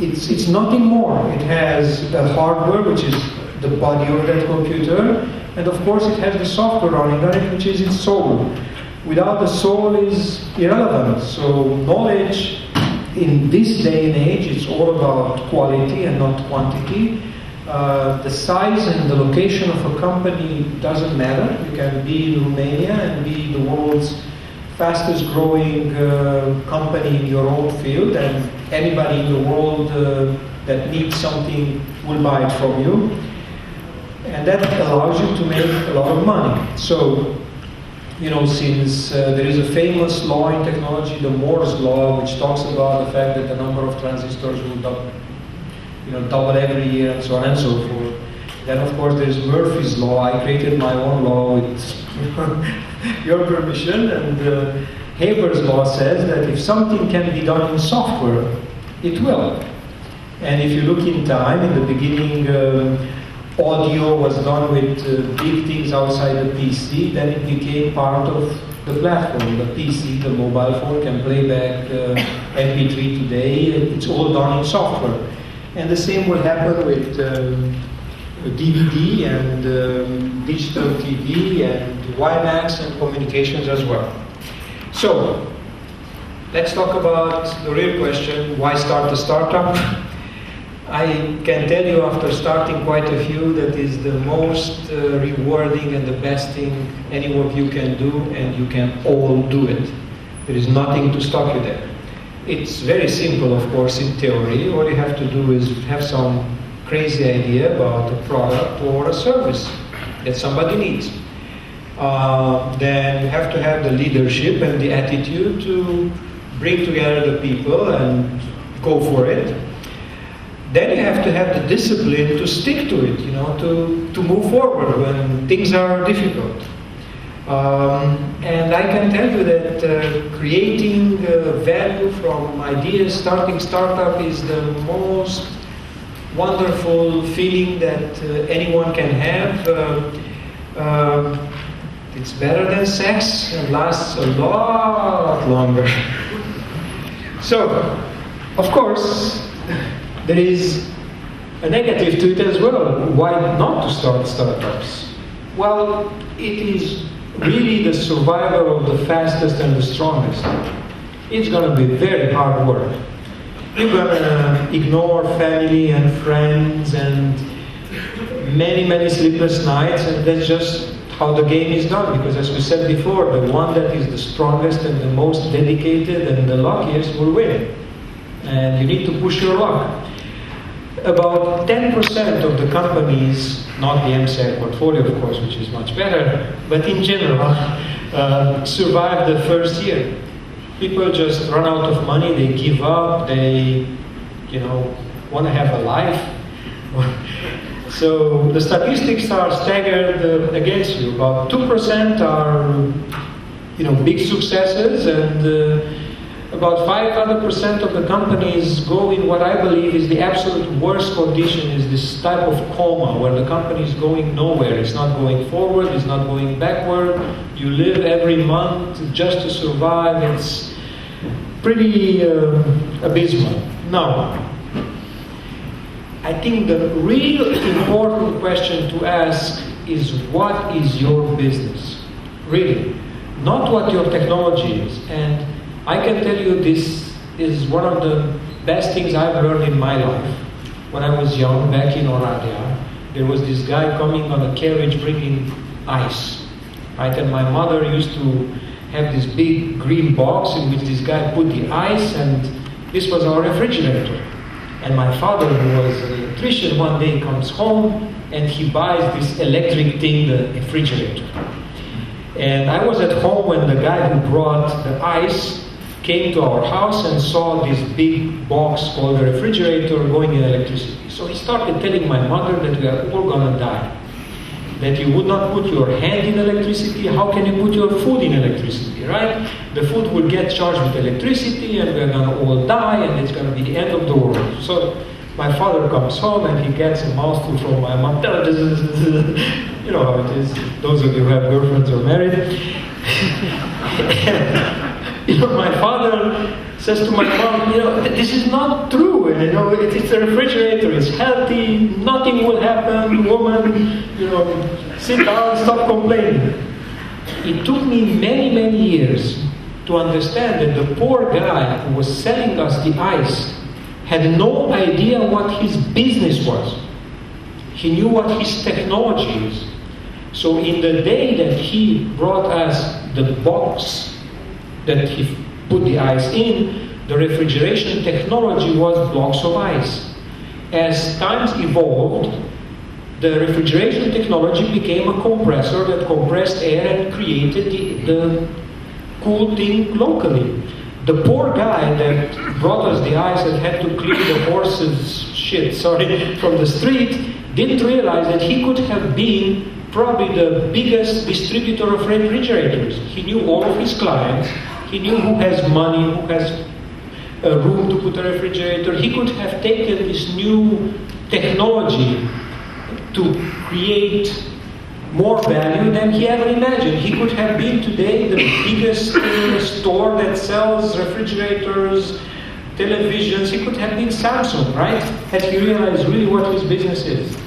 it's nothing more. It has the hardware, which is the body of that computer, and of course it has the software running on it, which is its soul. Without the soul is irrelevant. So knowledge in this day and age is all about quality and not quantity. The size and the location of a company doesn't matter. You can be in Romania and be the world's fastest growing company in your own field, and anybody in the world that needs something will buy it from you. And that allows you to make a lot of money. So, since there is a famous law in technology, the Moore's law, which talks about the fact that the number of transistors will double every year and so on and so forth. Then, of course, there's Murphy's law. I created my own law with your permission, and Haber's law says that if something can be done in software, it will. And if you look in time, in the beginning, audio was done with big things outside the PC, then it became part of the platform. The PC, the mobile phone can play back MP3 today. It's all done in software. And the same will happen with DVD and digital TV and WiMAX and communications as well. So, let's talk about the real question, why start a startup? I can tell you after starting quite a few that is the most rewarding and the best thing any of you can do, and you can all do it. There is nothing to stop you there. It's very simple, of course, in theory. All you have to do is have some crazy idea about a product or a service that somebody needs. Then you have to have the leadership and the attitude to bring together the people and go for it. Then you have to have the discipline to stick to it, to move forward when things are difficult. And I can tell you that creating value from ideas, starting startup is the most wonderful feeling that anyone can have. It's better than sex and lasts a lot longer. So, of course, there is a negative to it as well. Why not to start startups? Well, it is really the survival of the fastest and the strongest. It's going to be very hard work. You're going to ignore family and friends and many, many sleepless nights, and that's just how the game is done. Because as we said before, the one that is the strongest and the most dedicated and the luckiest will win. And you need to push your luck. About 10% of the companies, not the MSAC portfolio of course, which is much better, but in general, survive the first year. People just run out of money, they give up, they, want to have a life. So the statistics are staggered against you. About 2% are, big successes, and about 5% of the companies go in what I believe is the absolute worst condition, is this type of coma where the company is going nowhere. It's not going forward, it's not going backward. You live every month just to survive. It's pretty abysmal. Now, I think the real important question to ask is, what is your business? Really. Not what your technology is. And I can tell you this is one of the best things I've learned in my life. When I was young, back in Oradea, there was this guy coming on a carriage bringing ice. Right? And my mother used to have this big green box in which this guy put the ice, and this was our refrigerator. And my father, who was an electrician, one day comes home and he buys this electric thing, the refrigerator. And I was at home when the guy who brought the ice came to our house and saw this big box called a refrigerator going in electricity. So he started telling my mother that we are all gonna die. That you would not put your hand in electricity, how can you put your food in electricity, right? The food will get charged with electricity and we're gonna all die and it's gonna be the end of the world. So my father comes home and he gets a mouthful from my mom. You know how it is, those of you who have girlfriends or married. My father says to my mom, this is not true. It's a refrigerator. It's healthy. Nothing will happen. Woman, sit down. Stop complaining. It took me many, many years to understand that the poor guy who was selling us the ice had no idea what his business was. He knew what his technology is. So in the day that he brought us the box that he put the ice in, the refrigeration technology was blocks of ice. As times evolved, the refrigeration technology became a compressor that compressed air and created the cool thing locally. The poor guy that brought us the ice and had to clean the horse's shit, from the street, didn't realize that he could have been probably the biggest distributor of refrigerators. He knew all of his clients. He knew who has money, who has a room to put a refrigerator. He could have taken this new technology to create more value than he ever imagined. He could have been today the biggest store that sells refrigerators, televisions. He could have been Samsung, right? Had he realized really what his business is.